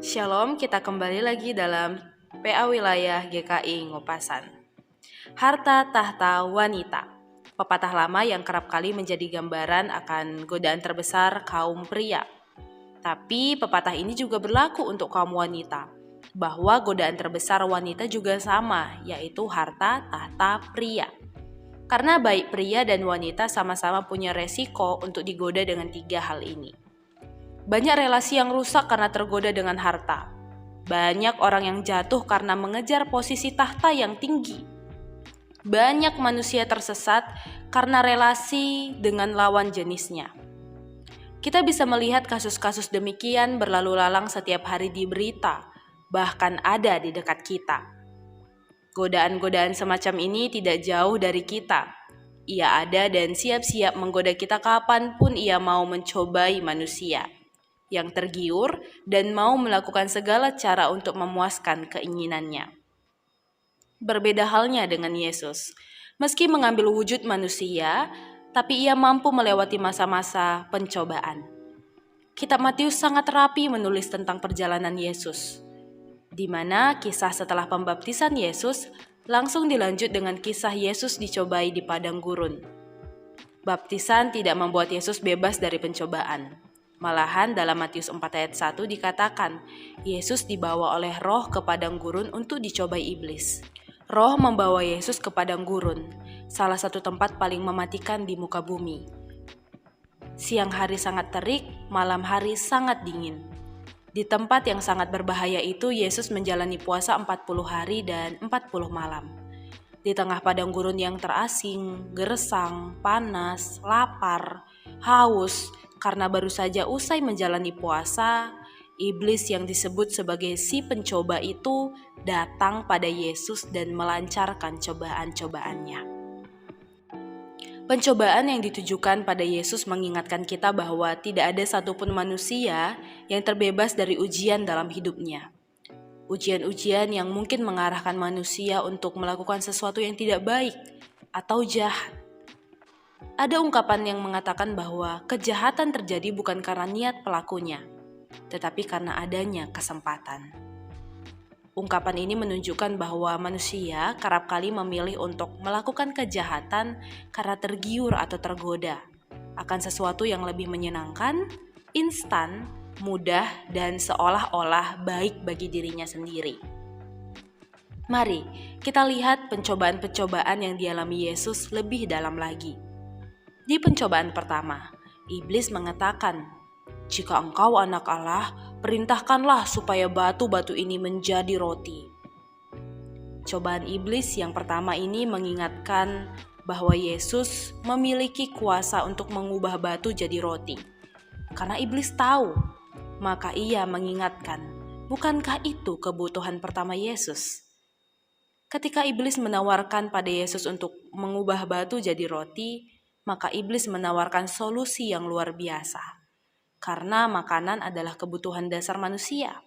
Shalom, kita kembali lagi dalam PA Wilayah GKI Ngopasan. Harta tahta wanita. Pepatah lama yang kerap kali menjadi gambaran akan godaan terbesar kaum pria. Tapi pepatah ini juga berlaku untuk kaum wanita, bahwa godaan terbesar wanita juga sama, yaitu harta tahta pria. Karena baik pria dan wanita sama-sama punya resiko untuk digoda dengan tiga hal ini. Banyak relasi yang rusak karena tergoda dengan harta. Banyak orang yang jatuh karena mengejar posisi tahta yang tinggi. Banyak manusia tersesat karena relasi dengan lawan jenisnya. Kita bisa melihat kasus-kasus demikian berlalu lalang setiap hari di berita, bahkan ada di dekat kita. Godaan-godaan semacam ini tidak jauh dari kita. Ia ada dan siap-siap menggoda kita kapanpun ia mau mencobai manusia yang tergiur dan mau melakukan segala cara untuk memuaskan keinginannya. Berbeda halnya dengan Yesus. Meski mengambil wujud manusia, tapi ia mampu melewati masa-masa pencobaan. Kitab Matius sangat rapi menulis tentang perjalanan Yesus, di mana kisah setelah pembaptisan Yesus langsung dilanjut dengan kisah Yesus dicobai di padang gurun. Baptisan tidak membuat Yesus bebas dari pencobaan. Malahan dalam Matius 4 ayat 1 dikatakan, Yesus dibawa oleh roh ke padang gurun untuk dicobai iblis. Roh membawa Yesus ke padang gurun, salah satu tempat paling mematikan di muka bumi. Siang hari sangat terik, malam hari sangat dingin. Di tempat yang sangat berbahaya itu, Yesus menjalani puasa 40 hari dan 40 malam. Di tengah padang gurun yang terasing, gersang, panas, lapar, haus, karena baru saja usai menjalani puasa, iblis yang disebut sebagai si pencoba itu datang pada Yesus dan melancarkan cobaan-cobaannya. Pencobaan yang ditujukan pada Yesus mengingatkan kita bahwa tidak ada satupun manusia yang terbebas dari ujian dalam hidupnya. Ujian-ujian yang mungkin mengarahkan manusia untuk melakukan sesuatu yang tidak baik atau jahat. Ada ungkapan yang mengatakan bahwa kejahatan terjadi bukan karena niat pelakunya, tetapi karena adanya kesempatan. Ungkapan ini menunjukkan bahwa manusia kerap kali memilih untuk melakukan kejahatan karena tergiur atau tergoda akan sesuatu yang lebih menyenangkan, instan, mudah, dan seolah-olah baik bagi dirinya sendiri. Mari kita lihat pencobaan-pencobaan yang dialami Yesus lebih dalam lagi. Di pencobaan pertama, iblis mengatakan, "Jika engkau anak Allah, perintahkanlah supaya batu-batu ini menjadi roti." Cobaan iblis yang pertama ini mengingatkan bahwa Yesus memiliki kuasa untuk mengubah batu jadi roti. Karena iblis tahu, maka ia mengingatkan, bukankah itu kebutuhan pertama Yesus? Ketika iblis menawarkan pada Yesus untuk mengubah batu jadi roti, maka iblis menawarkan solusi yang luar biasa. Karena makanan adalah kebutuhan dasar manusia.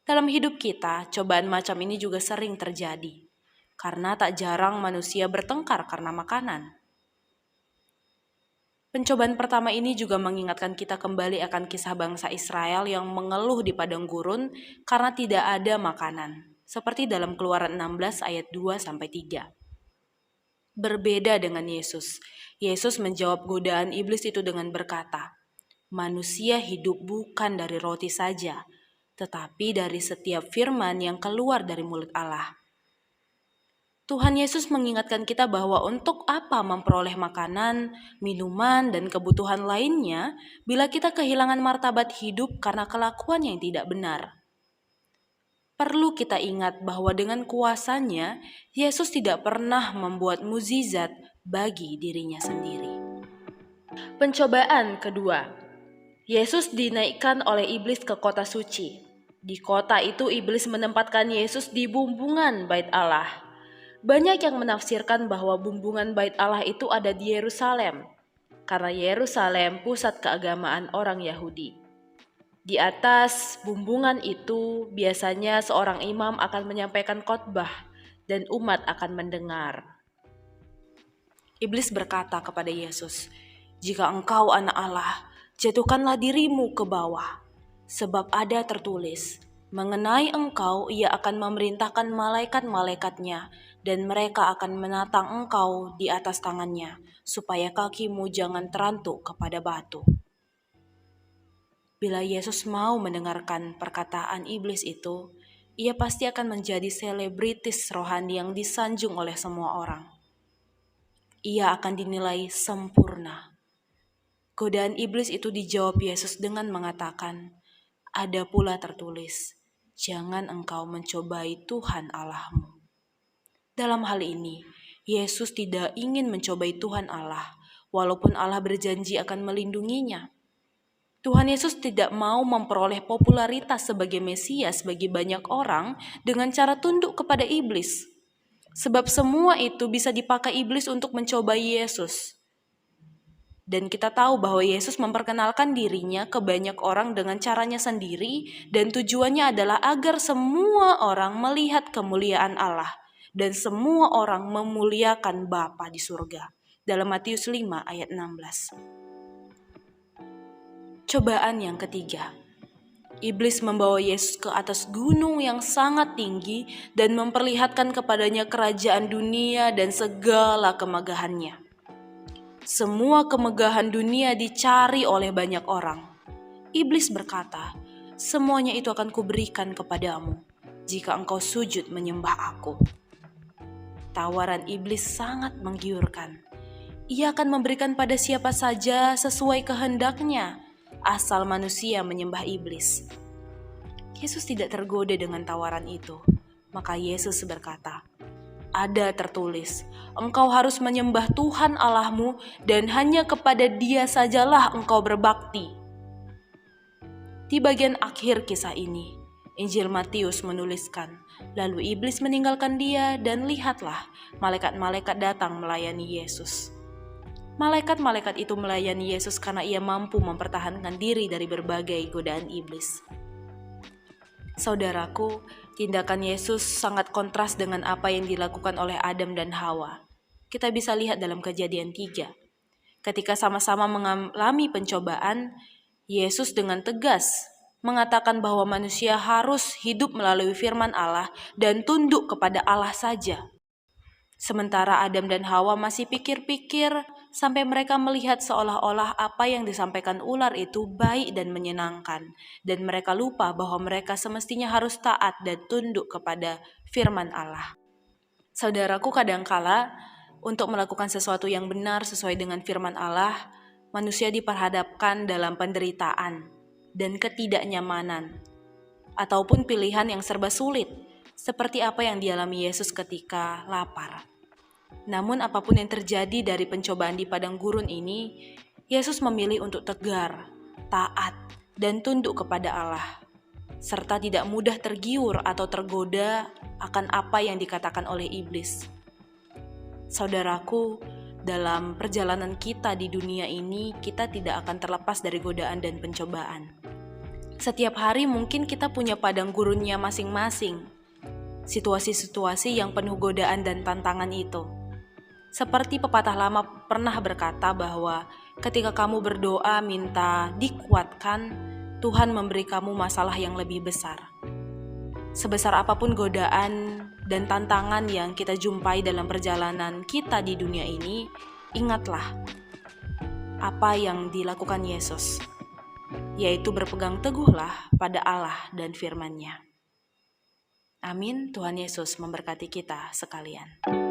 Dalam hidup kita, cobaan macam ini juga sering terjadi. Karena tak jarang manusia bertengkar karena makanan. Pencobaan pertama ini juga mengingatkan kita kembali akan kisah bangsa Israel yang mengeluh di padang gurun karena tidak ada makanan. Seperti dalam Keluaran 16 ayat 2-3. Berbeda dengan Yesus. Yesus menjawab godaan iblis itu dengan berkata, "Manusia hidup bukan dari roti saja, tetapi dari setiap firman yang keluar dari mulut Allah." Tuhan Yesus mengingatkan kita bahwa untuk apa memperoleh makanan, minuman, dan kebutuhan lainnya bila kita kehilangan martabat hidup karena kelakuan yang tidak benar. Perlu kita ingat bahwa dengan kuasanya, Yesus tidak pernah membuat mukjizat bagi dirinya sendiri. Pencobaan kedua, Yesus dinaikkan oleh iblis ke kota suci. Di kota itu iblis menempatkan Yesus di bumbungan bait Allah. Banyak yang menafsirkan bahwa bumbungan bait Allah itu ada di Yerusalem, karena Yerusalem pusat keagamaan orang Yahudi. Di atas bumbungan itu biasanya seorang imam akan menyampaikan khotbah dan umat akan mendengar. Iblis berkata kepada Yesus, "Jika engkau anak Allah, jatuhkanlah dirimu ke bawah. Sebab ada tertulis, mengenai engkau ia akan memerintahkan malaikat-malaikatnya, dan mereka akan menatang engkau di atas tangannya, supaya kakimu jangan terantuk kepada batu. Bila Yesus mau mendengarkan perkataan iblis itu, ia pasti akan menjadi selebritis rohani yang disanjung oleh semua orang. Ia akan dinilai sempurna. Godaan iblis itu dijawab Yesus dengan mengatakan, ada pula tertulis, jangan engkau mencobai Tuhan Allahmu. Dalam hal ini, Yesus tidak ingin mencobai Tuhan Allah, walaupun Allah berjanji akan melindunginya. Tuhan Yesus tidak mau memperoleh popularitas sebagai Mesias bagi banyak orang dengan cara tunduk kepada iblis. Sebab semua itu bisa dipakai iblis untuk mencobai Yesus. Dan kita tahu bahwa Yesus memperkenalkan dirinya ke banyak orang dengan caranya sendiri, dan tujuannya adalah agar semua orang melihat kemuliaan Allah dan semua orang memuliakan Bapa di surga. Dalam Matius 5 ayat 16. Cobaan yang ketiga. Iblis membawa Yesus ke atas gunung yang sangat tinggi dan memperlihatkan kepadanya kerajaan dunia dan segala kemegahannya. Semua kemegahan dunia dicari oleh banyak orang. Iblis berkata, semuanya itu akan kuberikan kepadamu jika engkau sujud menyembah aku. Tawaran iblis sangat menggiurkan. Ia akan memberikan pada siapa saja sesuai kehendaknya, asal manusia menyembah iblis. Yesus tidak tergoda dengan tawaran itu. Maka Yesus berkata, ada tertulis, engkau harus menyembah Tuhan Allahmu dan hanya kepada Dia sajalah engkau berbakti. Di bagian akhir kisah ini, Injil Matius menuliskan, lalu iblis meninggalkan dia dan lihatlah, malaikat-malaikat datang melayani Yesus. Malaikat-malaikat itu melayani Yesus karena ia mampu mempertahankan diri dari berbagai godaan iblis. Saudaraku, tindakan Yesus sangat kontras dengan apa yang dilakukan oleh Adam dan Hawa. Kita bisa lihat dalam Kejadian 3. Ketika sama-sama mengalami pencobaan, Yesus dengan tegas mengatakan bahwa manusia harus hidup melalui firman Allah dan tunduk kepada Allah saja. Sementara Adam dan Hawa masih pikir-pikir sampai mereka melihat seolah-olah apa yang disampaikan ular itu baik dan menyenangkan. Dan mereka lupa bahwa mereka semestinya harus taat dan tunduk kepada firman Allah. Saudaraku, kadangkala untuk melakukan sesuatu yang benar sesuai dengan firman Allah, manusia diperhadapkan dalam penderitaan dan ketidaknyamanan, ataupun pilihan yang serba sulit, seperti apa yang dialami Yesus ketika lapar. Namun apapun yang terjadi dari pencobaan di padang gurun ini, Yesus memilih untuk tegar, taat, dan tunduk kepada Allah, serta tidak mudah tergiur atau tergoda akan apa yang dikatakan oleh iblis. Saudaraku, dalam perjalanan kita di dunia ini, kita tidak akan terlepas dari godaan dan pencobaan. Setiap hari mungkin kita punya padang gurunnya masing-masing. Situasi-situasi yang penuh godaan dan tantangan itu. Seperti pepatah lama pernah berkata bahwa ketika kamu berdoa minta dikuatkan, Tuhan memberi kamu masalah yang lebih besar. Sebesar apapun godaan dan tantangan yang kita jumpai dalam perjalanan kita di dunia ini, ingatlah apa yang dilakukan Yesus, yaitu berpegang teguhlah pada Allah dan firman-Nya. Amin. Tuhan Yesus memberkati kita sekalian.